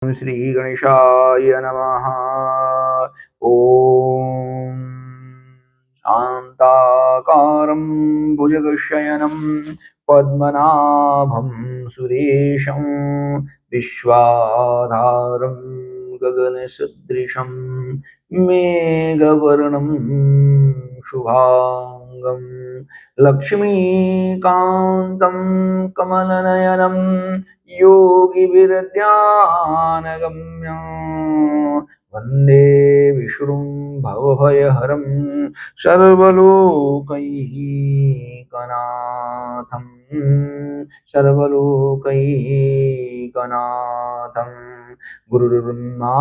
श्री गणेशाय नमः। ओम शांताकारं भुजगशयनं पद्मनाभं सुरेशं विश्वाधारं गगनसदृशं मेघवर्णं शुभांगं लक्ष्मीकान्तं कमलनयनं योगिभिर्ध्यानगम्यं वन्दे विष्णुं भवभयहरं सर्वलोकैकनाथं सर्वलोकैकनाथं। गुरुर्ब्रह्मा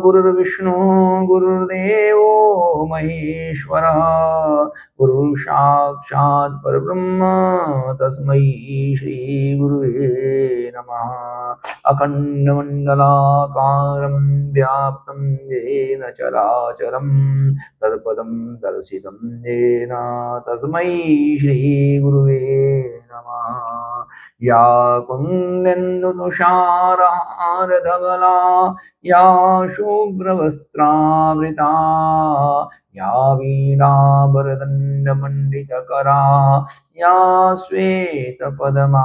गुरुर्विष्णु गुरुर्देवो महेश्वरः गुरु साक्षात् परब्रह्म तस्मै श्री गुरुवे नमः। अखण्डमण्डलाकारं व्याप्तं येन चराचरं तत्पदं दर्शितं येन तस्मै श्री गुरुवे नमः। या कुन्देन्दुतुषारहारधवला या शुभ्रवस्त्रावृता या वीणाभरदण्डमण्डितकरा या श्वेतपद्मासना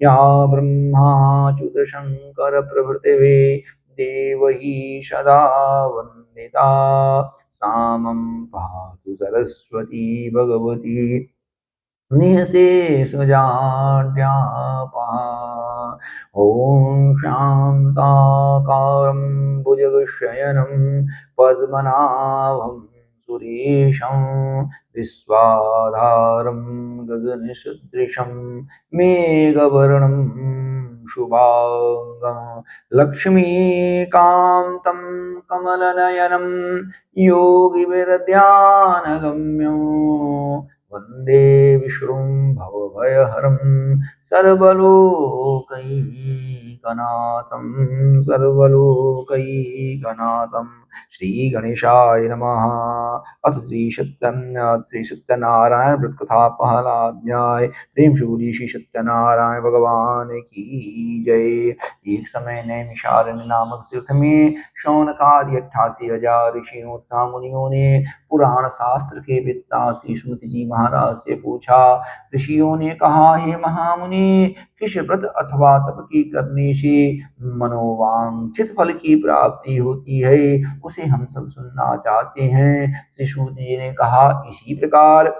या ब्रह्माच्युतशङ्करप्रभृतिवे देवही सदा वन्दिता सा मम पातु सरस्वती भगवती निःशेषजाड्यापहा। ॐ शान्ताकारं भुजगशयनं पद्मनाभं सुरेशं विश्वाधारं गगनसदृशं मेघवर्णं शुभांगं लक्ष्मीकान्तं कमलनयनं योगिभिर्ध्यानगम्यं वन्दे विष्णुं भवभयहरं सर्वलोकैकनाथं सर्वलोकैकनाथं। श्री गणेशाय नमः। अथ श्री सत्यनारायण व्रत कथा पहला अध्याय। प्रेम शूली श्री सत्यनारायण भगवान की जय। एक समय नैमिषारण्य नामक तीर्थ में शौनकादि 88,000 ऋषियों तथा मुनियों ने पुराण शास्त्र के वेत्ता श्री सूत जी महाराज से पूछा। ऋषियों ने कहा, हे महामुनि, किस व्रत अथवा तप के करने से मनोवांछित फल की प्राप्ति होती है, उसे हम सब सुनना चाहते हैं। श्री सूत जी ने कहा, इसी प्रकार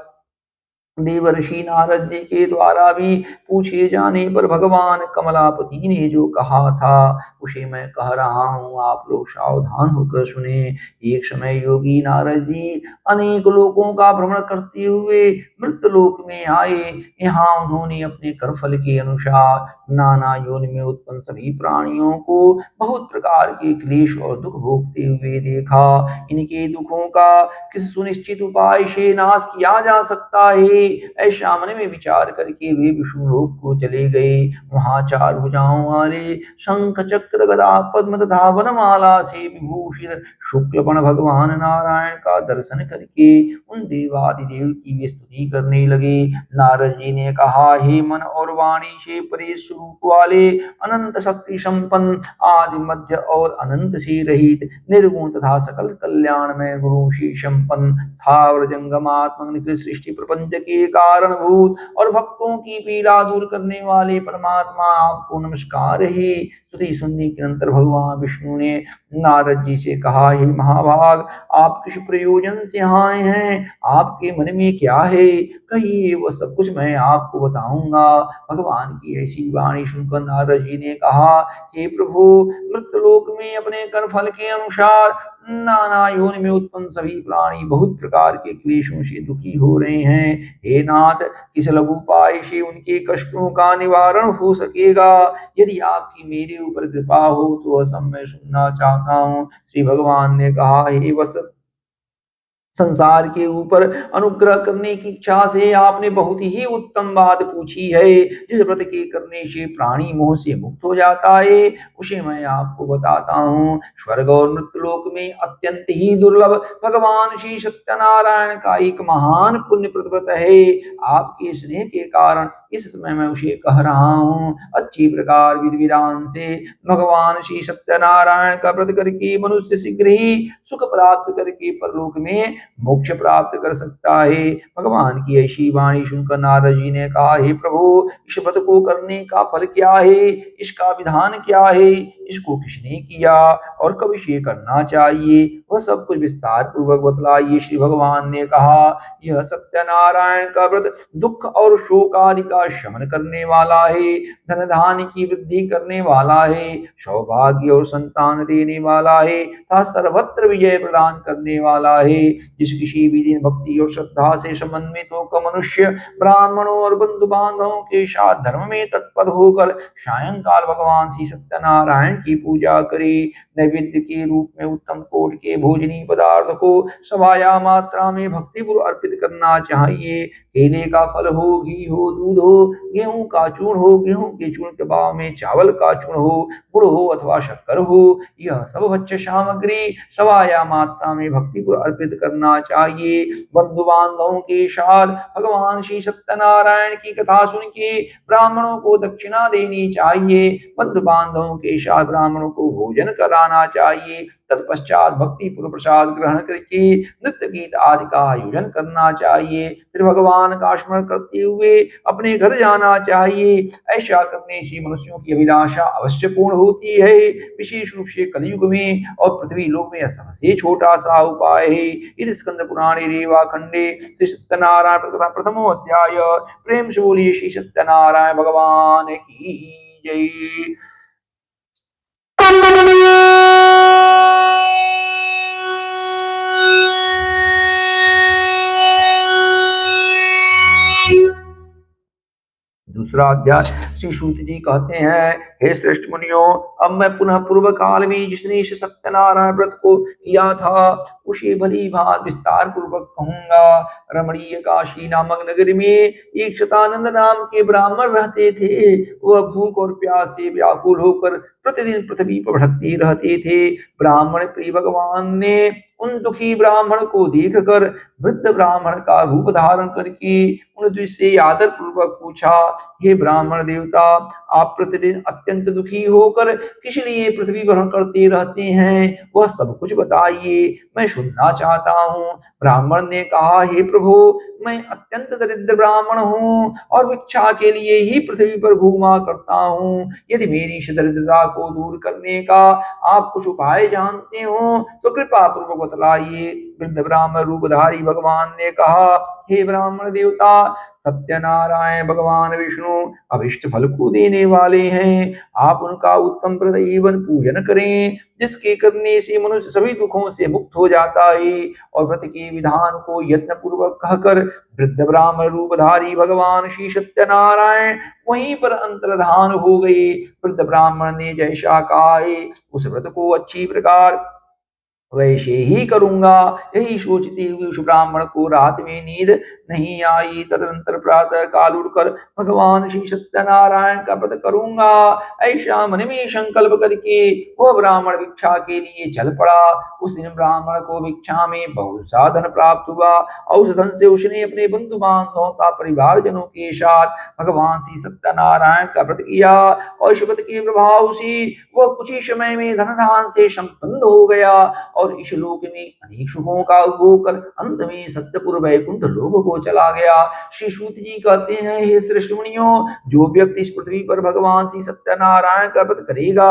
देवर्षि नारद जी के द्वारा भी पूछे जाने पर भगवान कमलापति ने जो कहा था उसे मैं कह रहा हूँ, आप लोग सावधान होकर सुने। एक समय योगी नारद जी अनेक लोकों का भ्रमण करते हुए मृतलोक में आए। यहाँ उन्होंने अपने कर्मफल के अनुसार नाना योनि में उत्पन्न सभी प्राणियों को बहुत प्रकार के क्लेश और दुख भोगते हुए देखा। इनके दुखों का किस सुनिश्चित उपाय से नाश किया जा सकता है, ऐसा मन में विचार करके वे विष्णुलोक को चले गए। वहां 4 भुजाओं वाले शंख चक्र गदा पद्म तथा वनमाला से विभूषित शुक्लपण भगवान नारायण का दर्शन करके उन देवादिदेव की वे स्तुति करने लगे। नारद जी ने कहा, हे मन और वाणी से परे स्वरूप वाले अनंत शक्ति संपन्न आदि मध्य और अनंत से रहित निर्गुण तथा सकल कल्याण में गुरु से संपन्न स्थावर जंगमात्मक निखिल सृष्टि प्रपंच के कारणभूत और भक्तों की पीड़ा दूर करने वाले परमात्मा, आपको नमस्कार है। स्तुति सुनने के अंतर भगवान विष्णु ने नारद जी से कहा, हे महाभाग, आप किस प्रयोजन से आए हैं, आपके मन में क्या है, कहिए, वह सब कुछ मैं आपको बताऊंगा। भगवान की ऐसी वाणी सुनकर नारद जी ने कहा, हे प्रभु, मृतलोक में अपने कर्म फल के अनुसार नाना योनि में उत्पन्न सभी प्राणी बहुत प्रकार के क्लेशों से दुखी हो रहे हैं। हे नाथ, किस लघु उपाय से उनके कष्टों का निवारण हो सकेगा? यदि आपकी मेरे ऊपर कृपा हो तो वह सब मैं सुनना चाहता हूँ। श्री भगवान ने कहा, हे वत्स, संसार के ऊपर अनुग्रह करने की इच्छा से आपने बहुत ही उत्तम बात पूछी है। जिस व्रत के करने से प्राणी मोह से मुक्त हो जाता है उसे मैं आपको बताता हूँ। स्वर्ग और मृतलोक में अत्यंत ही दुर्लभ भगवान श्री सत्यनारायण का एक महान पुण्य व्रत है। आपके स्नेह के कारण इस समय मैं उसे कह रहा हूँ। अच्छी प्रकार विधि विधान से भगवान श्री सत्यनारायण का व्रत करके मनुष्य शीघ्र ही सुख प्राप्त करके परलोक में मोक्ष प्राप्त कर सकता है। भगवान की ऐसी वाणी सुनकर नारद जी ने कहा, हे प्रभु, इस व्रत को करने का फल क्या है, इसका विधान क्या है, इसको किसने किया और कब इसे करना चाहिए, वह सब कुछ विस्तार पूर्वक बतलाइए। श्री भगवान ने कहा, यह सत्यनारायण का व्रत दुख और शोक आदि का शमन करने वाला है, धन धान्य की वृद्धि करने वाला है, सौभाग्य और संतान देने वाला है तथा सर्वत्र विजय प्रदान करने वाला है। जिस किसी भी दिन भक्ति और श्रद्धा से समन्वित होकर मनुष्य ब्राह्मणों और बंधु बांधवों के साथ धर्म में तत्पर होकर सायंकाल भगवान श्री सत्यनारायण की पूजा करे, नैवेद्य के रूप में उत्तम कोट के भोजनीय पदार्थ को सवाया मात्रा में भक्तिपूर्वक अर्पित करना चाहिए। केले का फल हो, घी हो, दूध हो, गेहूं का चूर्ण हो, गेहूं के चूर्ण के भाव में चावल का चूर्ण हो, गुड़ हो अथवा शक्कर हो, यह सब भक्ष्य सामग्री सवाया मात्रा में भक्तिपूर्वक अर्पित करना चाहिए। बंधु बांधवों के साथ भगवान श्री सत्यनारायण की कथा सुन के ब्राह्मणों को दक्षिणा देनी चाहिए। बंधु बांधवों के साथ ब्राह्मणों को भोजन कराना चाहिए। तत्पश्चात भक्ति पूर्व प्रसाद ग्रहण करके नृत्य गीत आदि का आयोजन करना चाहिए। फिर भगवान का स्मरण करते हुए अपने घर जाना चाहिए। ऐसा करने से मनुष्यों की अभिलाषा अवश्य पूर्ण होती है। विशेष रूप से कलयुग में और पृथ्वी लोक में सबसे छोटा सा उपाय है। इस स्कंद पुराणे रेवा खंडे श्री सत्यनारायण कथा प्रथमो अध्याय। प्रेम से बोलिए श्री सत्यनारायण भगवान की जय। दूसरा अध्याय। श्री सूत जी कहते हैं, हे श्रेष्ठ मुनियों, अब मैं पुनः पूर्व काल में जिसने इस सत्यनारायण व्रत को किया था उसे भली भांति विस्तार पूर्वक कहूंगा। रमणीय काशी नामक नगर में एक शतानंद नाम के ब्राह्मण रहते थे। वह भूख और प्यास से व्याकुल होकर प्रतिदिन पृथ्वी पर भटकते रहते थे। ब्राह्मण प्रिय भगवान ने उन दुखी ब्राह्मण को देखकर वृद्ध ब्राह्मण का रूप धारण करके उन से आदर पूर्वक पूछा, हे ब्राह्मण देवता, आप प्रतिदिन अत्यंत दुखी होकर किस लिए पृथ्वी भ्रमण करते रहते हैं, वह सब कुछ बताइए, मैं सुनना चाहता हूँ। ब्राह्मण ने कहा, हे प्रभु, मैं अत्यंत दरिद्र ब्राह्मण हूँ और भिक्षा के लिए ही पृथ्वी पर घूमा करता हूँ। यदि मेरी इस दरिद्रता को दूर करने का आप कुछ उपाय जानते हो तो कृपा पूर्वक बतलाइए। वृद्ध ब्राह्मण रूपधारी भगवान ने कहा, हे ब्राह्मण देवता, सत्यनारायण भगवान विष्णु अभिष्ट फल को देने वाले हैं। आप उनका उत्तम प्रदयवन पूजन करें, जिसके करने से मनुष्य सभी दुखों से मुक्त हो जाता है। और व्रत के विधान को यत्न पूर्वक कहकर वृद्ध ब्राह्मण रूपधारी भगवान श्री सत्यनारायण वहीं पर अंतर्धान हो गए। वृद्ध ब्राह्मण ने जैसा कहा है उस व्रत को अच्छी प्रकार वैसे ही करूंगा। यही सोचते हुए उस ब्राह्मण को रात में नींद नहीं आई। तदनंतर प्रातः काल उठकर भगवान श्री सत्यनारायण का व्रत करूंगा ऐसा मन में संकल्प करके वह ब्राह्मण भिक्षा के लिए चल पड़ा। उस दिन ब्राह्मण को भिक्षा में बहुत सा धन प्राप्त हुआ और उस धन से उसने अपने बंधु बांधवों का परिवारजनों के साथ भगवान श्री सत्यनारायण का व्रत किया और इस व्रत के प्रभाव से वह कुछ ही समय में धन धान से संपन्न हो गया और इस लोक में अनेक सुखों का उपभोग कर अंत में सत्यपुर वैकुंठ लोक को चला गया। श्री सूत जी कहते हैं, हे श्रेष्ठ मुनियों, जो व्यक्ति इस पृथ्वी पर भगवान श्री सत्यनारायण का व्रत करेगा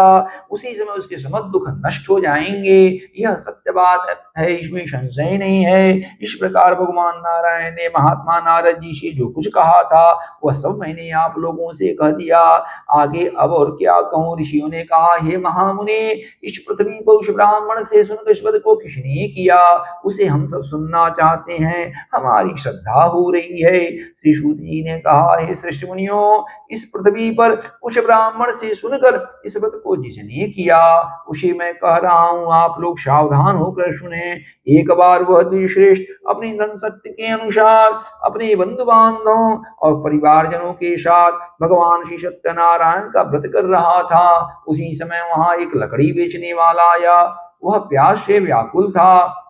उसी समय उसके समस्त दुख नष्ट हो जाएंगे। यह सत्य बात है, इसमें संशय नहीं है। इस प्रकार भगवान नारायण ने महात्मा नारद जी से जो कुछ कहा था वह सब मैंने आप लोगों से कह दिया। आगे अब और क्या कहूँ। ऋषियों ने कहा, हे महामुनि, इस पृथ्वी पर उस ब्राह्मण से सुनकर इस व्रत को किसने किया उसे हम सब सुनना चाहते हैं, हमारी श्रद्धा हो रही है। श्री सूत जी ने कहा, हे श्रेष्ठ मुनियों, इस पृथ्वी पर उस ब्राह्मण से सुनकर इस व्रत को जिसने किया उसे मैं कह रहा हूँ, आप लोग सावधान होकर सुने। एक बार वह द्विश्रेष्ठ अपनी धन शक्ति के अनुसार अपने बंधु बांधवों और परिवारजनों के साथ भगवान श्री सत्यनारायण का व्रत कर रहा था। उसी समय वहां एक लकड़ी बेचने वाला आया। वह प्यास से व्याकुल था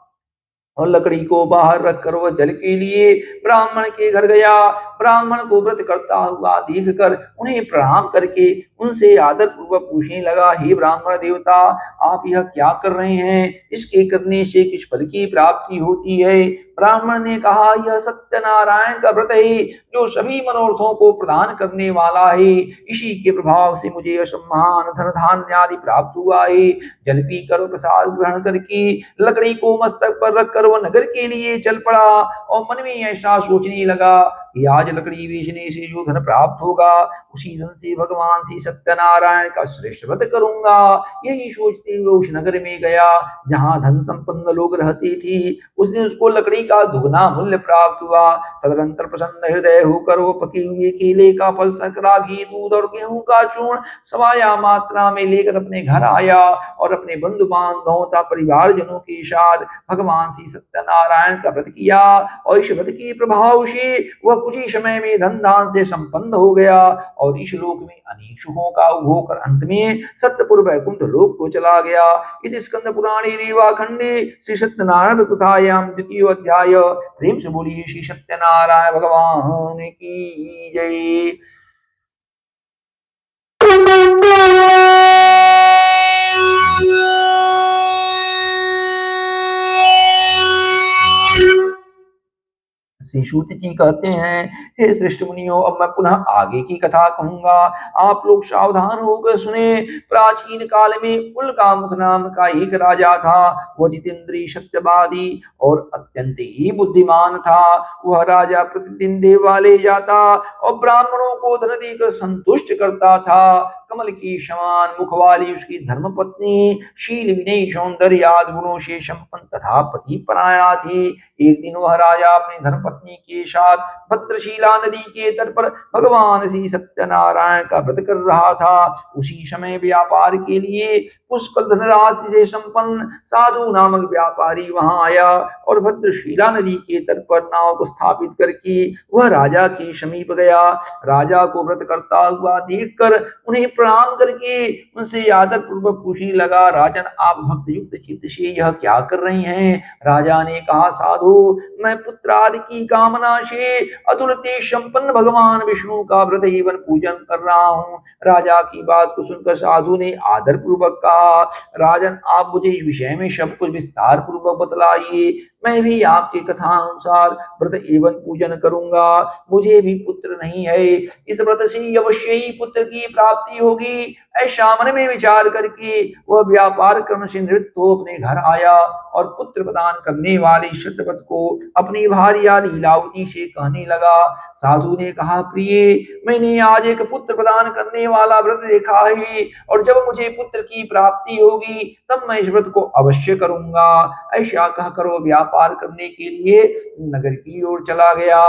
और लकड़ी को बाहर रखकर वह जल के लिए ब्राह्मण के घर गया। ब्राह्मण को व्रत करता हुआ देखकर उन्हें प्रणाम करके उनसे आदर पूर्वक पूछने लगा, हे ब्राह्मण देवता, आप यह क्या कर रहे हैं? इसके करने से किस फल की प्राप्ति होती है? ब्राह्मण ने कहा, यह सत्यनारायण का व्रत है जो सभी मनोरथों को प्रदान करने वाला है। इसी के प्रभाव से मुझे असम्मान धन धान्य आदि प्राप्त हुआ है। जल पीकर प्रसाद ग्रहण करके लकड़ी को मस्तक पर रखकर वह नगर के लिए चल पड़ा और मन में ऐसा सोचने लगा कि आज लकड़ी बेचने से जो धन प्राप्त होगा उसी धन से भगवान श्री सत्यनारायण का श्रेष्ठ व्रत करूंगा। यही सोचते हुए उस नगर में गया जहां धन संपन्न लोग रहते थे। उस दिन उसको लकड़ी का दुगना मूल्य प्राप्त हुआ। तदनंतर प्रसन्न हृदय होकर वो पके हुए केले का फल, शर्करा, घी, दूध और गेहूं का चूर्ण सवाया मात्रा में लेकर अपने घर आया और अपने बंधु बांधवों तथा परिवारजनों के साथ भगवान श्री सत्यनारायण का व्रत किया और इस व्रत के प्रभाव से वह कुछ ही समय में धन दान से संपन्न हो गया और इस लोक में अनेक सुखों का उपभोग कर अंत में सत्यपुर वैकुंठ लोक को चला गया। इस स्कंद पुराणे रेवाखंडे श्री सत्यनारायण व्रत कथायाम द्वितीय अध्याय। प्रेम से बोलिए श्री सत्यनारायण भगवान की जय। श्री सूत जी कहते हैं, हे श्रेष्ठ मुनियों, अब मैं पुनः आगे की कथा कहूंगा। आप लोग सावधान होकर सुने। प्राचीन काल में उल्कामुख नाम का एक राजा था। वह जितेंद्रिय, सत्यवादी और अत्यंत ही बुद्धिमान था। वह राजा प्रतिदिन देवालय जाता और ब्राह्मणों को धन देकर संतुष्ट करता था। कमल की समान मुख वाली उसकी धर्मपत्नी शील, विनय, सौंदर्य आदि गुणों से संपन्न तथा पति परायणा थी। एक दिन वह राजा अपनी धर्मपत्नी के साथ भद्रशिला नदी के तट पर भगवान श्री सत्यनारायण का व्रत कर रहा था। उसी समय व्यापार के लिए पुष्कल धनराशि से संपन्न साधु नामक व्यापारी वहां आया और भद्रशिला नदी के तट पर नाव को स्थापित करके वह राजा के समीप गया। राजा को व्रत करता हुआ देखकर उन्हें प्रणाम करके उनसे आदर पूर्वक पूछने लगा, राजन, आप भक्त युक्त चित्त से यह क्या कर रही हैं? राजा ने कहा, साधु, मैं पुत्र आदि की कामना से अतुल तेज संपन्न भगवान विष्णु का व्रत एवं पूजन कर रहा हूँ। राजा की बात को सुनकर साधु ने आदर पूर्वक कहा, राजन, आप मुझे इस विषय में सब कुछ विस्तार पूर्वक बतलाइए। मैं भी आपकी कथा अनुसार व्रत एवं पूजन करूंगा। मुझे भी पुत्र नहीं है। इस व्रत से अवश्य ही पुत्र की प्राप्ति होगी। ऐसा मन में विचार करके वह व्यापार क्रम से निवृत्त हो अपने घर आया और पुत्र प्रदान करने वाली सत्यव्रत को अपनी भार्या लीलावती से कहने लगा। साधु ने कहा, प्रिय, मैंने आज एक पुत्र प्रदान करने वाला व्रत देखा है और जब मुझे पुत्र की प्राप्ति होगी तब मैं इस व्रत को अवश्य करूंगा। ऐसा कहकर वो व्यापार करने के लिए नगर की ओर चला गया।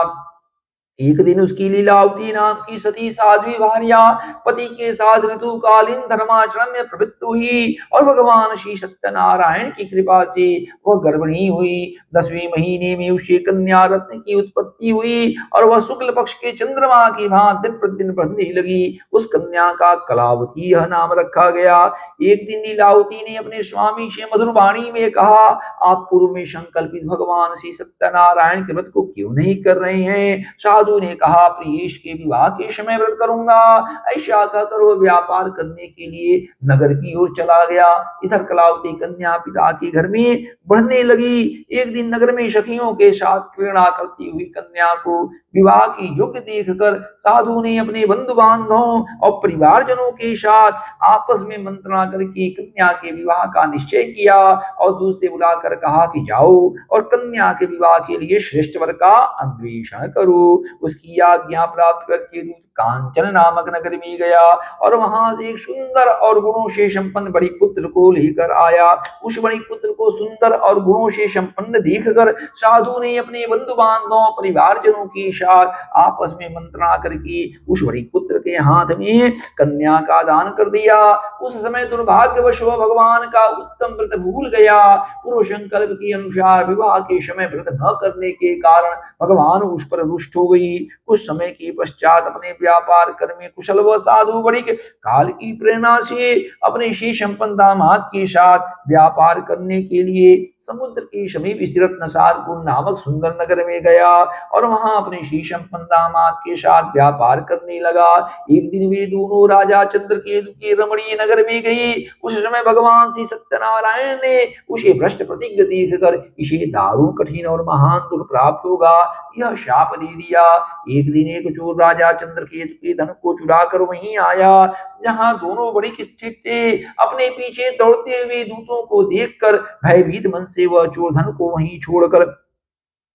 एक दिन उसकी लीलावती नाम की सती साध्वी भार्या पति के साथ ऋतुकालीन धर्माचरण में प्रवृत्त हुई और भगवान श्री सत्यनारायण की कृपा से वह गर्भिणी हुई। 10वें महीने में उसे कन्या रत्न की उत्पत्ति हुई और वह शुक्ल पक्ष के चंद्रमा की भांति दिन प्रतिदिन बढ़ने लगी। उस कन्या का कलावती यह नाम रखा गया। एक दिन लीलावती ने अपने स्वामी से मधुर वाणी में कहा, आप पूर्व में संकल्पित भगवान श्री सत्यनारायण के व्रत को क्यों नहीं कर रहे हैं? साधु ने कहा, प्रियेश के विवाह के समय व्रत करूंगा। ऐसा कहकर वो व्यापार करने के लिए नगर की ओर चला गया। इधर कलावती कन्या पिता के घर में बढ़ने लगी। एक दिन नगर में सखियों के साथ क्रीड़ा करती हुई कन्या को विवाह की योग्य देखकर साधु ने अपने बंधु बांधवों और परिवारजनों के साथ आपस में मंत्रणा करके कन्या के विवाह का निश्चय किया और दूसरे बुलाकर कहा कि जाओ और कन्या के विवाह के लिए श्रेष्ठ वर का अन्वेषण करो। उसकी आज्ञा प्राप्त करके दूत कांचन नामक नगर में गया और वहां से एक सुंदर और गुणों से संपन्न बड़ी पुत्र को लेकर आया। उस बड़ी पुत्र को सुंदर और गुणों से संपन्न देखकर साधु ने अपने बंधु बांधवों परिवारजनों के साथ आपस में मंत्रणा करके उस बड़ी पुत्र के हाथ में कन्या का दान कर दिया। उस समय दुर्भाग्यवश वह भगवान का उत्तम व्रत भूल गया। पूर्व संकल्प के अनुसार विवाह के समय व्रत न करने के कारण भगवान उस पर रुष्ट हो गई। कुछ समय के पश्चात अपने व्यापार कर में कुशल वह साधु बड़ी काल की प्रेरणा से अपने शीशम दामाद के साथ व्यापार करने के लिए समुद्र के समीप स्थित नसारपुर नामक सुंदर नगर में गया और वहां अपने शीशम दामाद के साथ व्यापार करने लगा। एक दिन वे दोनों राजा चंद्रकेतु के रमणीय नगर में गए। उस समय भगवान श्री सत्यनारायण ने उसे भ्रष्ट प्रतिज्ञ देखकर इसे दारुण कठिन और महान दुख प्राप्त होगा यह शाप दे दिया। एक दिन एक चोर राजा चंद्रकेतु के धन को चुरा कर वहीं आया जहां दोनों बड़ी स्थित थे। अपने पीछे दौड़ते हुए दूतों को देखकर भयभीत मन से वह चोर धन को वहीं छोड़कर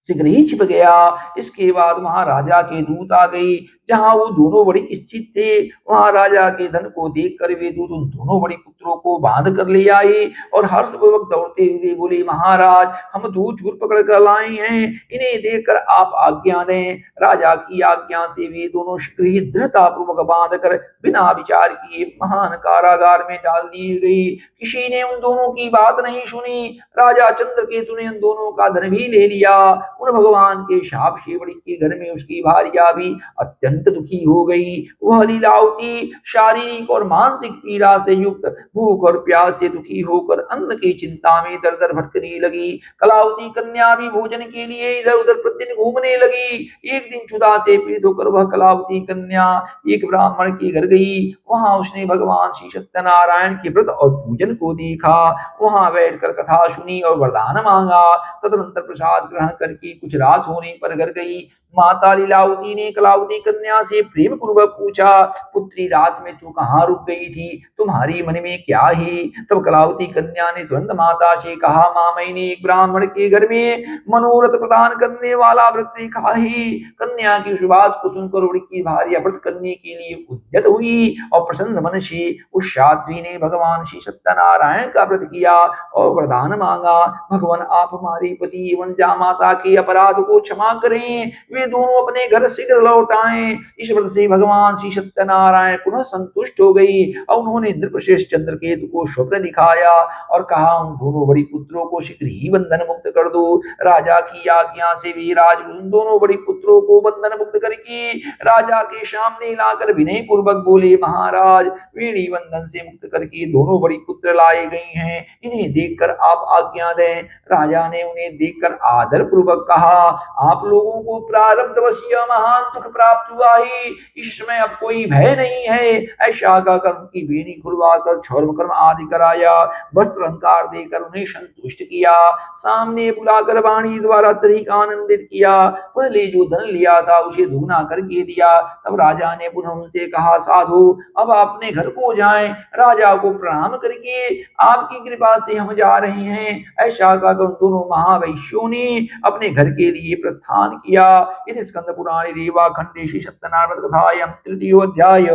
शीघ्र ही छिप गया। इसके बाद वहां राजा के दूत आ गई जहां वो दोनों बड़ी स्थित थे। वहां राजा के धन को देखकर वे दूत उन दोनों बड़ी पुत्रों को बांध कर ले आए और हर्षपूर्वक दौड़ते हुए बोले, महाराज हम दूत चोर पकड़ कर लाए हैं, इन्हें देखकर आप आज्ञा दें। राजा की आज्ञा से वे दोनों शीघ्र ही दृढ़ता पूर्वक बांध कर बिना विचार किए महान कारागार में डाल दी गई। किसी ने उन दोनों की बात नहीं सुनी। राजा चंद्रकेतु ने उन दोनों का धन भी ले लिया। उन भगवान के शाप से बड़ी के घर में उसकी भार्या भी अत्यंत दुखी हो गई। वह लीलावती शारीरिक और मानसिक पीड़ा से युक्त भूख और प्यास से दुखी होकर अन्न की चिंता में दर दर भटकने लगी। कलावती कन्या भी भोजन के लिए इधर उधर प्रतिदिन घूमने लगी। एक दिन क्षुधा से पीड़ित होकर वह कलावती कन्या एक ब्राह्मण के घर गई। वहां उसने भगवान श्री सत्यनारायण के व्रत और पूजन को देखा। वहां बैठकर कथा सुनी और वरदान मांगा। तदनंतर प्रसाद ग्रहण करके कुछ रात होने पर घर गई। माता लीलावती ने कलावती कन्या से प्रेम पूर्वक पूछा, पुत्री रात में तू कहाँ रुक गई थी, तुम्हारी मन में क्या है? तब कलावती कन्या ने तुरंत माता से कहा, माँ मैंने एक ब्राह्मण के घर में मनोरथ प्रदान करने वाला व्रत देखा है। कन्या की उस बात को सुनकर उनकी भार्या व्रत करने के लिए उद्यत हुई और प्रसन्न मन से उस साध्वी ने भगवान श्री सत्यनारायण का व्रत किया और वरदान मांगा, भगवान आप हमारे पति एवं जामाता के अपराध को क्षमा करें, वे दोनों अपने घर शीघ्र लौट आए। इस व्रत से भगवान श्री सत्यनारायण पुनः संतुष्ट हो गई और उन्होंने इंद्रप्रशेष चंद्रकेतु को स्वप्न दिखाया और कहा, उन दोनों बड़ी पुत्रों को शीघ्र ही बंधन मुक्त कर दो। राजा की आज्ञा से वे राज उन दोनों बड़ी पुत्रों को बंधन मुक्त करके राजा के सामने लाकर विनय पूर्वक बोले, महाराज वेणी बंधन से मुक्त करके दोनों बड़ी पुत्र लाए गए हैं, इन्हें देखकर आप आज्ञा दें। राजा ने उन्हें देखकर आदर पूर्वक कहा, आप लोगों को प्रारब्धवश यह महान दुख प्राप्त हुआ है, इस समय अब कोई भय नहीं है। ऐसा कहकर उनकी वेणी खुलवाकर क्षौर कर्म आदि कराया, वस्त्र अलंकार देकर उन्हें संतुष्ट किया, सामने बुलाकर वाणी द्वारा अत्यधिक आनंदित किया। पहले जो धन लिया था उसे दुगना करके दिया। तब राजा ने पुनः उनसे कहा, साधु अब अपने घर को जाएं। राजा को प्रणाम करके आपकी कृपा से हम जा रहे हैं। ऐसा कहकर उन दोनों महावैश्यों ने अपने घर के लिए प्रस्थान किया। इस स्कंद पुराणे रेवा खंडे श्री सत्यनारायण कथायां तृतीय अध्याय।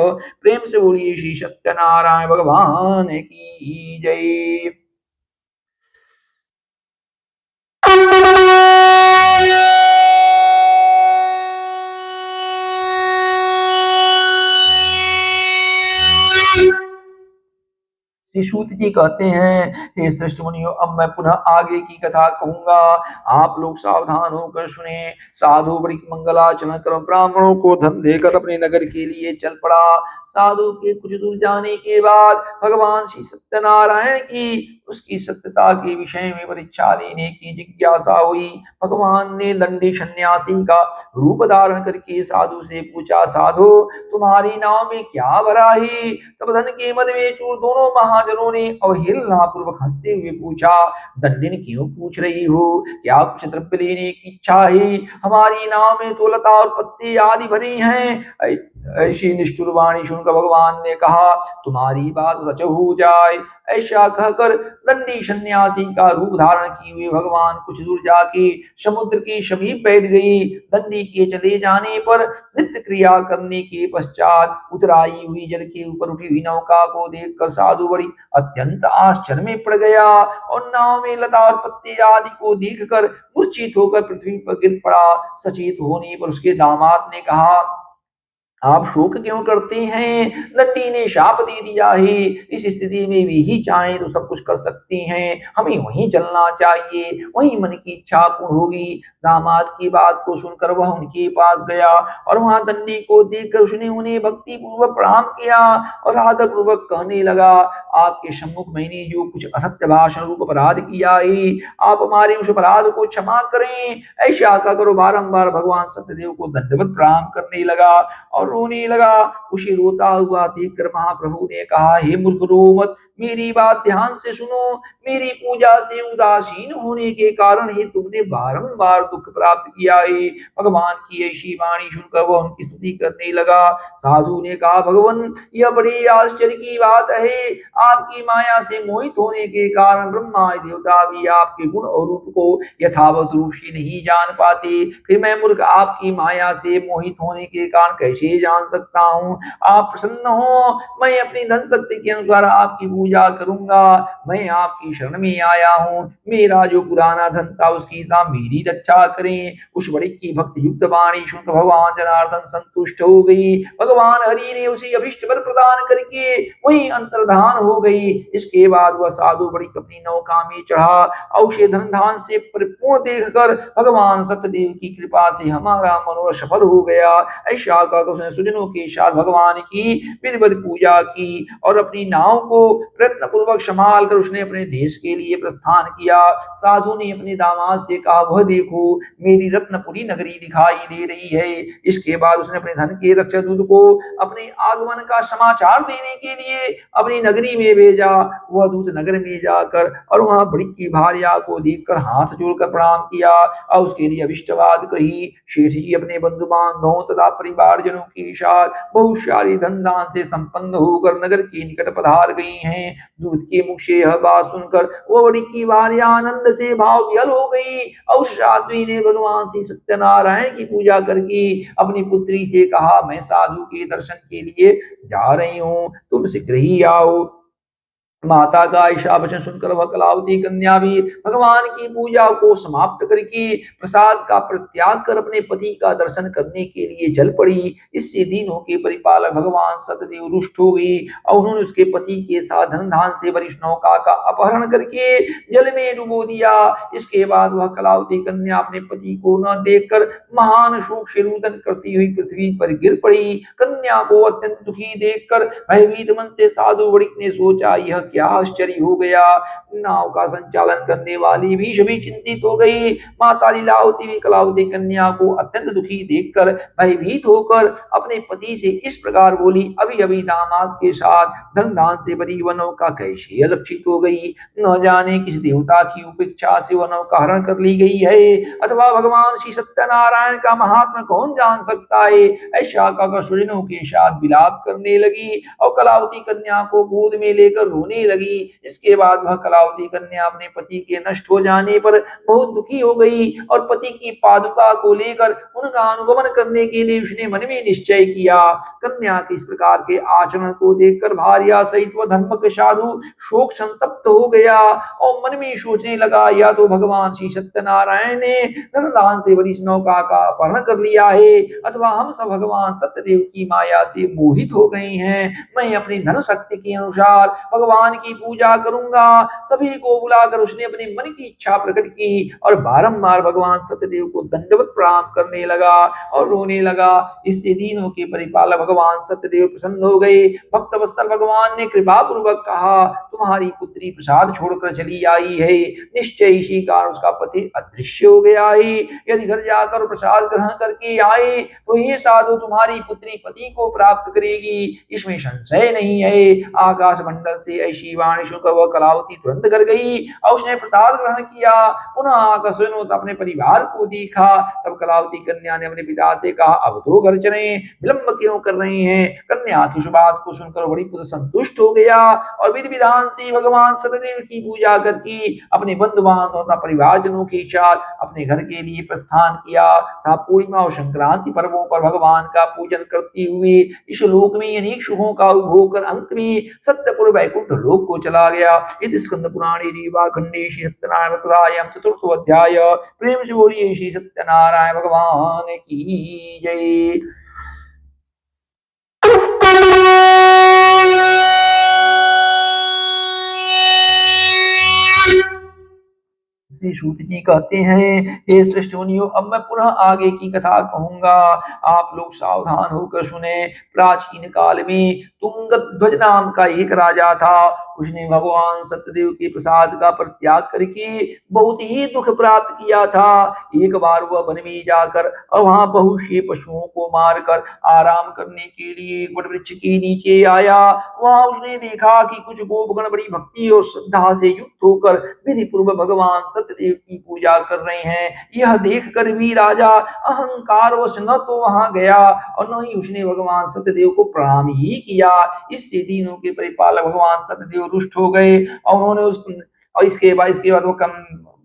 प्रेम से बोलिए श्री सत्यनारायण भगवान की जय। श्री सूत जी कहते हैं, हे श्रेष्ठ मुनियों अब मैं पुनः आगे की कथा कहूंगा, आप लोग सावधान होकर सुने। साधु बड़ी मंगलाचरण कर ब्राह्मणों को धन देकर अपने नगर के लिए चल पड़ा। साधु के कुछ दूर जाने के बाद भगवान श्री सत्यनारायण की उसकी सत्यता के विषय में परीक्षा लेने की जिज्ञासा हुई। भगवान ने दंडी सन्यासी का रूप धारण करके साधु से पूछा, साधु तुम्हारी नाव में क्या भरा है? तब धन के मद में चूर दोनों महाजनों ने अवहेलना पूर्वक हंसते हुए पूछा, दंडिन क्यों पूछ रही हो? क्या कुछ द्रव्य लेने की इच्छा है? हमारी नाव में तो लता और पत्ते आदि भरे हैं। ऐसी निष्ठुर वाणी सुनकर भगवान ने कहा, तुम्हारी बात सच हो जाए। ऐसा कहकर दंडी सन्यासी का रूप धारण किए हुए भगवान कुछ दूर जाके समुद्र के समीप बैठ गई। दंडी के चले जाने पर नित्य क्रिया करने के पश्चात उतराई हुई जल के ऊपर उठी हुई नौका को देखकर साधु बड़ी अत्यंत आश्चर्य में पड़ गया और नाव में लता और पत्ते आदि को देखकर मूर्छित होकर पृथ्वी पर गिर पड़ा। सचेत होने पर उसके दामाद ने कहा, आप शोक क्यों करते हैं? दंडी ने शाप दे दिया है। इस स्थिति में वे ही चाहें तो सब कुछ कर सकते हैं। हमें वहीं चलना चाहिए, वहीं मन की इच्छा पूर्ण होगी। दामाद की बात को सुनकर वह उनके पास गया और वहां दंडी को देखकर उसने उन्हें भक्ति पूर्वक प्रणाम किया और आदर पूर्वक कहने लगा, आपके सम्मुख मैंने जो कुछ असत्य भाषण रूप अपराध किया है, आप हमारे उस अपराध को क्षमा करें। ऐसा कहकर बारंबार भगवान सत्यदेव को दंडवत प्रणाम करने लगा और रोने लगा। उसे रोता हुआ देखकर महाप्रभु ने कहा, हे मूर्ख रो मत, मेरी बात ध्यान से सुनो। मेरी पूजा से उदासीन होने के कारण ही तुमने बारंबार दुख प्राप्त किया है। भगवान की ऐसी वाणी सुनकर वह उनकी स्तुति करने लगा। साधु ने कहा, भगवान यह बड़ी आश्चर्य की बात है। आपकी माया से मोहित होने के कारण ब्रह्मा देवता भी आपके गुण और रूप को यथावत रूप से नहीं जान पाते। फिर मैं मूर्ख आपकी माया से मोहित होने के कारण कैसे जान सकता हूँ? आप प्रसन्न हो, मैं अपनी धन शक्ति के अनुसार आपकी पूजा करूंगा। मैं आपकी शरण में आया हूँ। मेरा जो पुराना धन था उसकी साथ मेरी रक्षा करें। उस बड़ी की भक्ति युक्त वाणी सुनकर भगवान जनार्दन संतुष्ट हो गई। भगवान हरि ने उसे अभिष्ट वर प्रदान करके वही अंतर्धान हो गई। इसके बाद वह साधु बड़ी अपनी नौका में चढ़ा और उसे धन धान से परिपूर्ण देखकर भगवान सत्यदेव की कृपा से हमारा मनोरथ सफल हो गया। ऐसा कहकर उसने सुजनों के साथ भगवान की विधिवत पूजा की और अपनी नाव को प्रयत्न पूर्वक संभाल कर उसने अपने देश के लिए प्रस्थान किया। साधु ने अपने दामाद से कहा, वह देखो मेरी रत्नपुरी नगरी दिखाई दे रही है। इसके बाद उसने अपने धन के रक्षक दूत को अपने आगमन का समाचार देने के लिए अपनी नगरी में भेजा। वह दूत नगर में जाकर और वहां बड़ी की भार्या को देखकर हाथ जोड़कर प्रणाम किया और उसके लिए अभिष्टवाद कही। शेठ जी अपने बंधु बांधवों तथा परिवारजनों के साथ बहुत सारी धन दान से संपन्न होकर नगर के निकट पधार गई हैं। दूत के मुख से यह बात सुनकर वो बड़ी की भार्या आनंद से भाव विहल हो गई और साध्वी ने भगवान श्री सत्यनारायण की पूजा करके अपनी पुत्री से कहा, मैं साधु के दर्शन के लिए जा रही हूँ, तुम शीघ्र ही आओ। माता का ऐसा वचन सुनकर वह कलावती कन्या भी भगवान की पूजा को समाप्त करके प्रसाद का परित्याग कर अपने पति का दर्शन करने के लिए चल पड़ी। इससे दिनों के परिपालक भगवान सतदेव रुष्ट हो गई और उन्होंने उसके पति के साथ धन धान से भरी नौका का अपहरण करके जल में डुबो दिया। इसके बाद वह कलावती कन्या अपने पति को न देखकर महान शोक से रुदन करती हुई पृथ्वी पर गिर पड़ी। कन्या को अत्यंत दुखी देखकर भयभीत मन से साधु वणिक ने सोचा, यह क्या आश्चर्य हो गया। नाव का संचालन करने वाली भी सभी चिंतित हो गई। माता लीलावती भी कलावती कन्या को अत्यंत दुखी देखकर भयभीत होकर अपने पति से इस प्रकार बोली, अभी अभी दामाद के साथ धन दान से भरी वह नौका कैसे अलक्षित हो गई। न जाने किस देवता की उपेक्षा से वह नौका हरण कर ली गई है, अथवा भगवान श्री सत्यनारायण का महात्मा कौन जान सकता है। ऐसा कहकर स्वजनों के साथ विलाप करने लगी और कलावती कन्या को गोद में लेकर रोने लगी। इसके बाद वह कलावती कन्या अपने पति के नष्ट हो जाने पर बहुत दुखी हो गई और पति की पादुका को लेकर उनका अनुगमन करने के लिए उसने मन में निश्चय किया। कन्या के इस प्रकार के आचरण को देखकर भार्या सहित वह धर्मक साधु शोक संतप्त हो गया और मन में सोचने लगा, या तो भगवान श्री सत्यनारायण ने धनदान से भरी नौका का अपहरण कर लिया है, अथवा हम सब भगवान सत्यदेव की माया से मोहित हो गए हैं। मैं अपनी धन शक्ति के अनुसार भगवान की पूजा करूंगा। सभी को बुलाकर उसने अपने मन की इच्छा प्रकट की और बारंबार भगवान सत्यदेव को दंडवत प्रणाम करने लगा और रोने लगा। इससे दीनों के परिपालक भगवान सत्यदेव प्रसन्न हो गए। भक्त वत्सल भगवान ने कृपा पूर्वक कहा, तुम्हारी पुत्री प्रसाद छोड़कर चली आई है। निश्चय इसी कारण उसका पति अदृश्य हो गया है। यदि घर जाकर प्रसाद ग्रहण करके आए तो ये साधु तुम्हारी पुत्री पति को प्राप्त करेगी, इसमें संशय नहीं है। आकाश मंडल से ऐसी वाणी सुनकर वह कलावती तुरंत कर गई और उसने प्रसाद ग्रहण किया। पुनः आकर स्वयं अपने परिवार को देखा। तब कलावती कन्या ने अपने पिता से कहा, अब तो घर चले, विलंब क्यों कर रहे हैं। कन्या की उस बात को सुनकर बड़ी पुत्र संतुष्ट हो गया और विधि विधान से भगवान सत्यदेव की पूजा करके अपने बंधु बांधवों तथा परिवारजनों के साथ अपने घर के लिए प्रस्थान किया तथा पूर्णिमा और संक्रांति पर्वों पर भगवान का पूजन करते हुए इस लोक में अनेक सुखों का उपभोग कर अंत में सत्यपुर वैकुंठ लोक को चला गया। इति स्कंद पुराणे रीवा खंडे श्री सत्यनारायण कथायां चतुर्थ अध्याय। प्रेम से बोलिए श्री सत्यनारायण भगवान की जय। श्री सूत जी कहते हैं, हे श्रेष्ठ मुनियों, अब मैं पुनः आगे की कथा कहूंगा, आप लोग सावधान होकर सुने। प्राचीन काल में तुंगध्वज नाम का एक राजा था। उसने भगवान सत्यदेव के प्रसाद का परित्याग करके बहुत ही दुख प्राप्त किया था। एक बार वह वन में जाकर और वहां बहुत से पशुओं को मारकर आराम करने के लिए एक वट वृक्ष के नीचे आया। वहां उसने देखा कि कुछ गोपगण बड़ी भक्ति और श्रद्धा से युक्त होकर विधि पूर्वक भगवान सत्यदेव की पूजा कर रहे हैं। यह देखकर भी राजा अहंकारवश न तो वहां गया और न ही उसने भगवान सत्यदेव को प्रणाम ही किया। इससे तीनों के परिपालक भगवान सत्यदेव रुष्ट हो गए और उन्होंने इसके बाद वो कम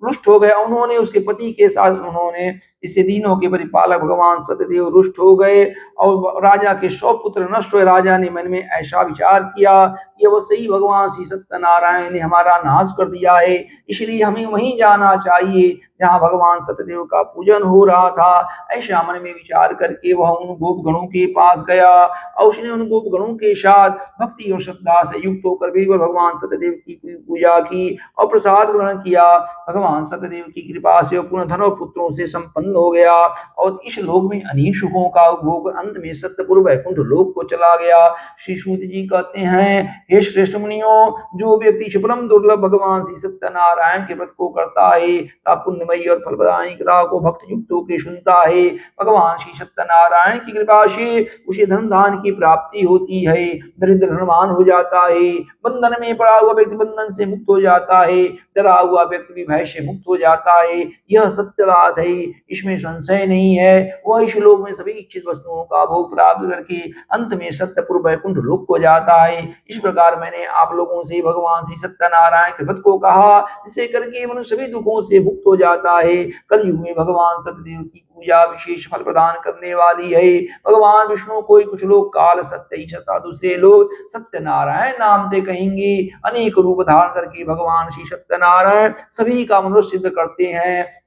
रुष्ट हो गए। उन्होंने उसके पति के साथ उन्होंने इससे तीनों के परिपालक भगवान सत्यदेव रुष्ट हो गए और राजा के 100 पुत्र नष्ट हुए। राजा ने मन में ऐसा विचार किया कि वो सही भगवान श्री सत्यनारायण ने हमारा नाश कर दिया है, इसलिए हमें वहीं जाना चाहिए जहाँ भगवान सत्यदेव का पूजन हो रहा था। ऐसा मन में विचार करके वह उन गोपगणों के पास गया और उसने उन गोपगणों के साथ भक्ति और श्रद्धा से युक्त होकर भी भगवान सत्यदेव की पूजा की और प्रसाद ग्रहण किया। भगवान सत्यदेव की कृपा से पुनः धन और पुत्रों से संपन्न हो गया और इस लोक में अनेक सुखों का उपभोग अंत में सत्यपुर वैकुंठ लोक को चला गया। श्री सूत जी कहते हैं, हे श्रेष्ठ मुनियों, जो व्यक्ति परम दुर्लभ भगवान श्री सत्यनारायण के व्रत को करता है, पुण्यमयी और फलप्रदायी कथा को भक्त युक्त होकर सुनता है, भगवान श्री सत्यनारायण की कृपा से उसे धन दान की प्राप्ति होती है, दरिद्र धनवान हो जाता है, बंधन में पड़ा हुआ व्यक्ति बंधन से मुक्त हो जाता है, डरा हुआ व्यक्ति भी भय से मुक्त हो जाता है। यह सत्य बात है, इसमें संशय नहीं है। वह इस लोक में सभी इच्छित वस्तुओं का भोग प्राप्त करके अंत में सत्यपुर वैकुंठ लोक को जाता है। इस प्रकार मैंने आप लोगों से भगवान श्री सत्यनारायण के व्रत को कहा, जिसे करके मनुष्य सभी दुखों से मुक्त हो जाता है। कलयुग में भगवान सत्यदेव की पूजा विशेष फल प्रदान करने वाली है। भगवान विष्णु को कुछ लोग काल सत्य ही सत्ता, दूसरे लोग सत्यनारायण नाम से कहेंगे। अनेक रूप धारण करके भगवान श्री सत्यनारायण सभी का मनुष्य सिद्ध करते हैं।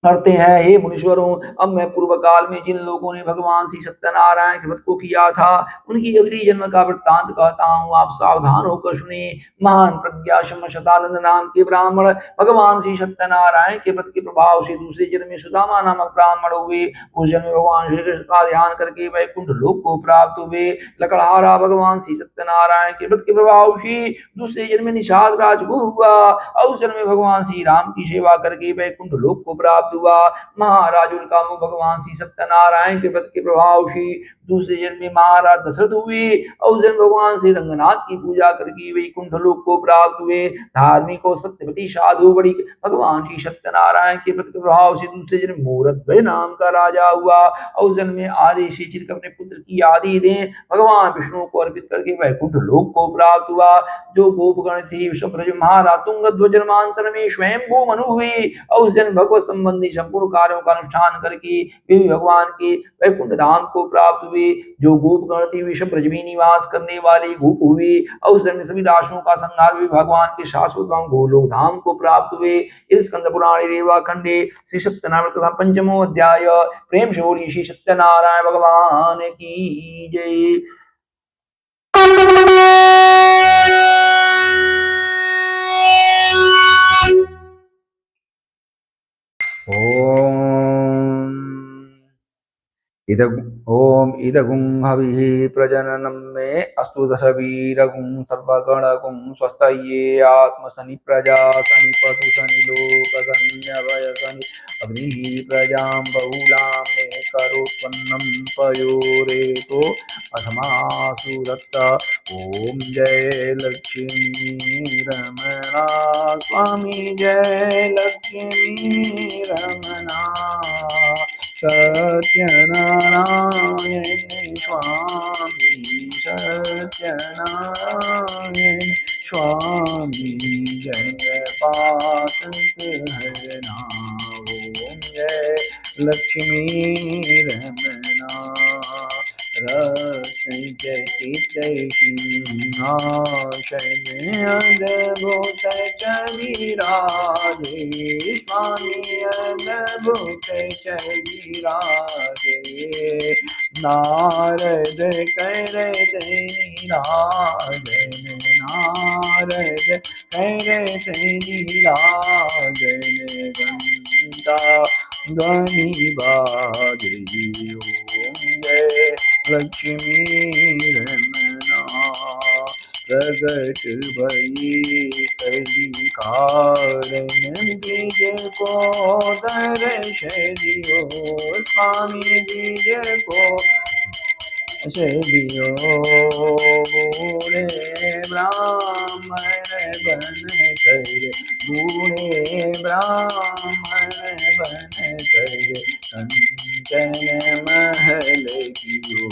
हे मुनीश्वरों, अब मैं पूर्व काल में जिन लोगों ने भगवान श्री सत्यनारायण के व्रत को किया था, उनकी अगली जन्म का वृत्तांत कहता हूँ, आप सावधान होकर सुने। महान प्रज्ञा शतानंद नाम के ब्राह्मण भगवान श्री सत्यनारायण के व्रत के प्रभाव से दूसरे जन्म में सुदामा नामक ब्राह्मण हुए। उस जन्म में भगवान श्री कृष्ण का ध्यान करके वैकुंठ लोक को प्राप्त हुए। लकड़हारा भगवान श्री सत्यनारायण के व्रत के प्रभाव से दूसरे जन्म में निषाद राजगुरु हुआ और उस जन्म में भगवान श्री राम की सेवा करके वैकुंठ लोक को प्राप्त हुआ। महाराज उल्कामु भगवान श्री सत्यनारायण के व्रत के प्रभाव से दूसरे जन्म में महाराज दशरथ हुए और उस जन्म भगवान श्री रंगनाथ की पूजा करके वैकुंठ लोक को प्राप्त हुए। धार्मिक और सत्यवती साधु बड़ी भगवान श्री सत्यनारायण के व्रत के प्रभाव से दूसरे जन्म मूरध्वज नाम का राजा हुआ और उस जन्म में आदि से चिरक अपने पुत्र की आदि दे भगवान विष्णु को अर्पित करके वैकुंठ लोक को प्राप्त हुआ। जो गोपगण थे महाराज तुंगध्वज जन्मांतर में स्वयं मनु हुए और उस जन्म भगवत संबंधी संपूर्ण कार्यों का अनुष्ठान करके वे भगवान के वैकुंठ धाम को प्राप्त हुए। जो गोपगण थे वे ब्रज में निवास करने वाले गोप हुए और उस जन्म सभी दासों का संहार भी भगवान के शाश्वत धाम गोलोक धाम को प्राप्त हुए। इस स्कंद पुराण रेवा खंडे श्री सत्यनारायण कथा पंचमो अध्याय। प्रेम से बोलिए श्री सत्यनारायण भगवान की जय। ओम इदगुं हविः प्रजननं मे अस्तु दशवीरगुं सर्वगणगुं स्वस्तये आत्मसनि प्रजा सनि पशु सनि लोक सन्यवय सनि अग्निः प्रजां बहुलां मे करोत्पन्नं पयोरेको अधमासु दत्त। ओम जय लक्ष्मी रमणा स्वामी जय लक्ष्मी रमणा सत्यनारायण स्वामी सत्यनारायण स्वामी जय पातक हरना। ओम जय लक्ष्मी रमणा जय सिंहासन अद्भुत कविराजे स्वामी अद्भुत कविराजे नारद करते नीराजन, नारद करते नीराजन, घंटा ध्वनि बाजइयो, जय लक्ष्मी रमना। प्रगट भई कली कारण, बीज को दर्श दियो, स्वामी बीज को दियो। बूढ़े ब्राह्मण बन कर, बूढ़े ब्राह्मण बन कर, कंचन महल कियो,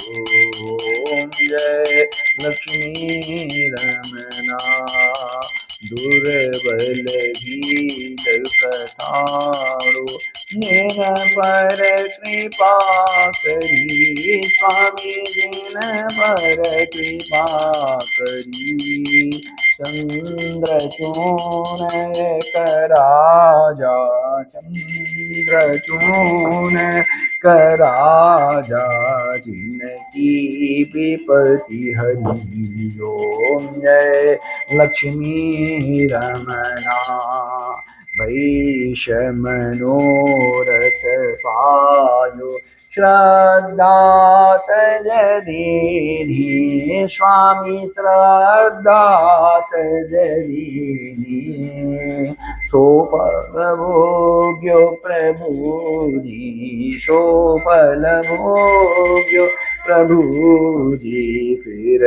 जय लक्ष्मी रमना। दुर्बल गीत कथारो, जिन पर कृपा करी, स्वामी जिन पर कृपा करी। चंद्रचूण कराजा, चंद्रचूण कराजा, जिनकी विपत्ति हरियो, जय लक्ष्मी रमना। वैश्य मनोरथ पायो, श्रद्धा तज दीनी, स्वामी श्रद्धा तज दीनी। सोफल भोग्यो प्रभुजी, सोफल भोग्यो प्रभुजी, फिर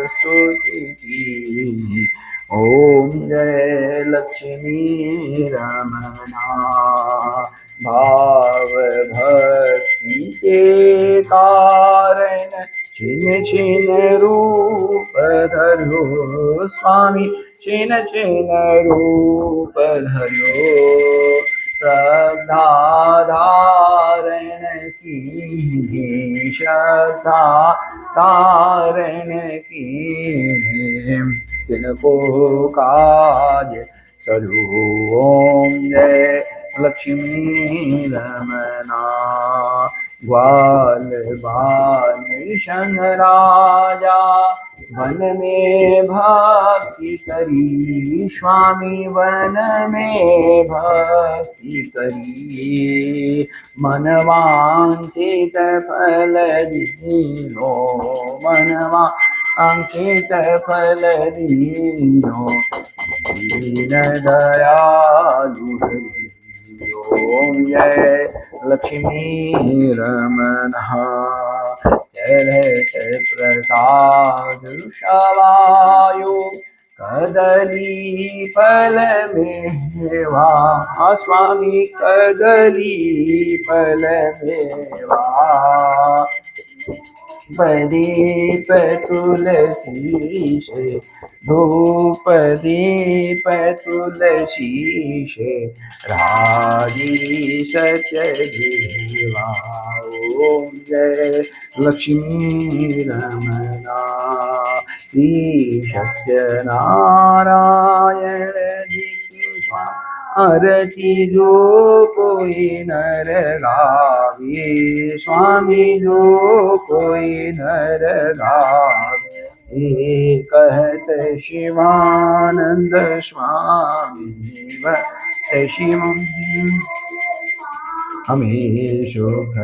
स्तुति की। ओम जय लक्ष्मी रमना। भाव भक्ति के कारण, छिन छिन रूप धरो, स्वामी छिन छिन रूप धरो। श्रद्धा धारण की, श्रद्धा धारण की, तिनको काज सरू। ओम जय लक्ष्मी रमना। ग्वाल बाल संग राजा, वन में भक्ति करी, स्वामी वन में भक्ति करी। मनवांछित फल दीनो, मनवांछित फल दीनो, दीन दयालु हरियो। ओम जय लक्ष्मी रमना। चरत प्रसाद शवायो, कदली फल मेवा, स्वामी कदली फल मेवा। दीप तुलसी से, धूप दीप तुलसी से, राजी सत्य देवा। ओम जय लक्ष्मी रमना। श्री सत्य नारायण जी की आरती जो कोई नर गावे, स्वामी जो कोई नर गावे। कहत शिवानंद स्वामी, भक्त शिव हमें शुभ।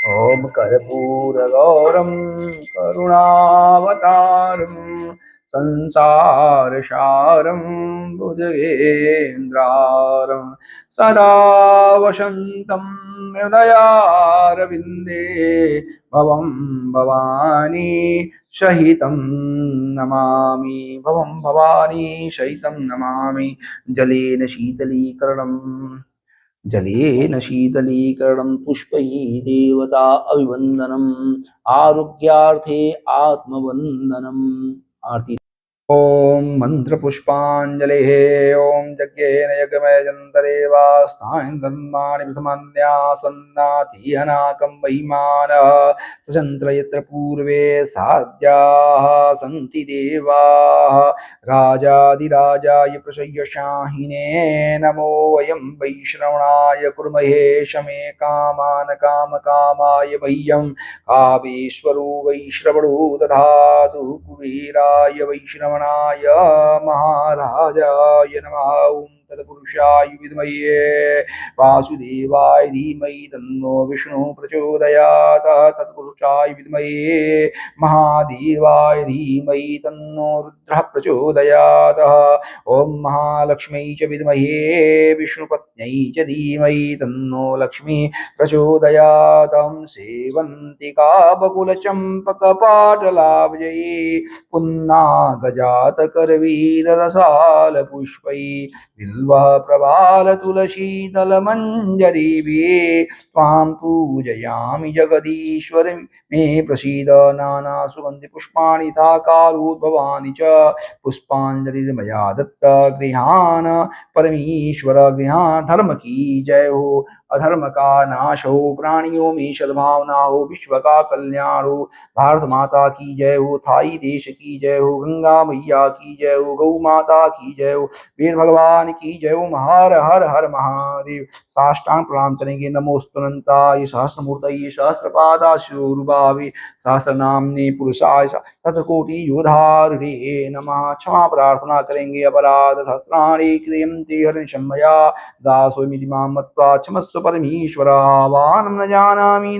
ओम कर्पूरगौरम करुणावतारम, संसारसारं भुजगेन्द्रारं, सदा वसन्तं हृदयारविन्दे, भवं भवानी सहितं नमामि, भवं भवानी सहितं नमामि। जलेन शीतलीकरणं पुष्पैः देवता अभिवन्दनम्, आरोग्यार्थे आत्मवन्दनम्। आरती। ॐ मन्त्रपुष्पाञ्जलिः। ॐ यज्ञेन यज्ञमयजन्तरेवा स्थानि धर्माणि प्रथमान्यासन्नाति अनाकं महिमानः सचन्द्र यत्र पूर्वे साध्याः सन्ति देवाः राजाधिराजाय प्रसय्यशाहिने नमो वयं वैश्रवणाय कुर्महे शमे कामान् कामकामाय मह्यं कामेश्वरो वैश्रवणो दधातु कुबेराय वैश्रवणाय महाराजाय नमः। ॐ तत्पुरुषाय विद्महे वासुदेवाय धीमहि तन्नो विष्णुः प्रचोदयात्। तत्पुरुषाय विद्महे महादेवाय धीमहि तन्नो रुद्रः प्रचोदयात्। ॐ महालक्ष्म्यै च विद्महे विष्णुपत्न्यै च धीमहि तन्नो लक्ष्मीः प्रचोदयात्। सेवन्तिका बकुलचम्पकपाटलाब्जये पुन्नागजातकरवीररसालपुष्पैः बिल्वः प्रवालतुलसीदलमञ्जरीभिः त्वां पूजयामि जगदीश्वर मे प्रसीद। नानासुगन्धिपुष्पाणि तथा कालोद्भवानि च पुष्पाञ्जलिर्मया दत्त गृहाण परमेश्वर गृहाण। धर्म की जय हो, अधर्म का नाश हो, प्राणियों में सद्भावना हो, विश्व का कल्याण हो। भारत माता की जय हो, थाई देश की जय हो, गंगा मैया की जय हो, गौ माता की जय हो, वेद भगवान की जय हो। हर हर हर महादेव। साष्टांग प्रणाम करेंगे। नमोस्तुनंताय सहस्रमूर्तये सहस्रपादाशूर्भावे सहस्रनाम्ने पुरुषाय सहस्रकोटि योधारुहे नमः। क्षमा प्रार्थना करेंगे। अपराध सहस्राणि क्रियन्ते हरिशम्मया दासोऽस्मि मां मत्वा क्षमस्व परमेश्वर। आवाहनं न जानामि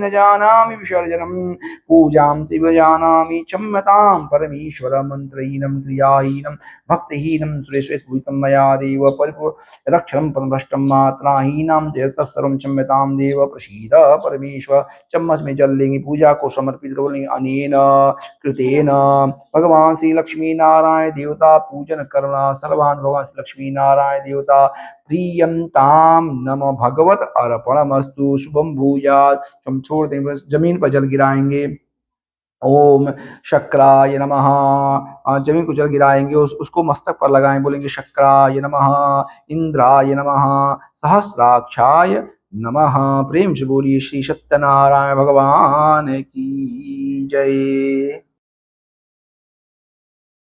विसर्जनं पूजां तीव्र जानामि क्षम्यतां परमेश्वर। मन्त्रहीनं क्रियाहीनं भक्तिहीनं सुरेशूतं मया देव परिपूर्णक्षरं पदभ्रष्टं मात्राहीनां च तत्सर्वं क्षम्यतां देव प्रसीद परमेश्वर। चम्मच में जल लेंगे। पूजा को समर्पित करेंगे। अनेन कृतेन भगवान श्री लक्ष्मी नारायण देवता पूजन करना सर्वान भगवान श्री लक्ष्मी नारायण देवता प्रियंताम नम भगवत अर्पणमस्तु। शुभम भूयात्। हम छोड़ देंगे, जमीन पर जल गिराएंगे। ओम शक्राय नमः। जमीन को जल गिराएंगे, उसको मस्तक पर लगाएं, बोलेंगे शक्राय नमः, इंद्राय नमः, सहस्राक्षाय नमः। प्रेम से बोलिए श्री सत्यनारायण भगवान की जय।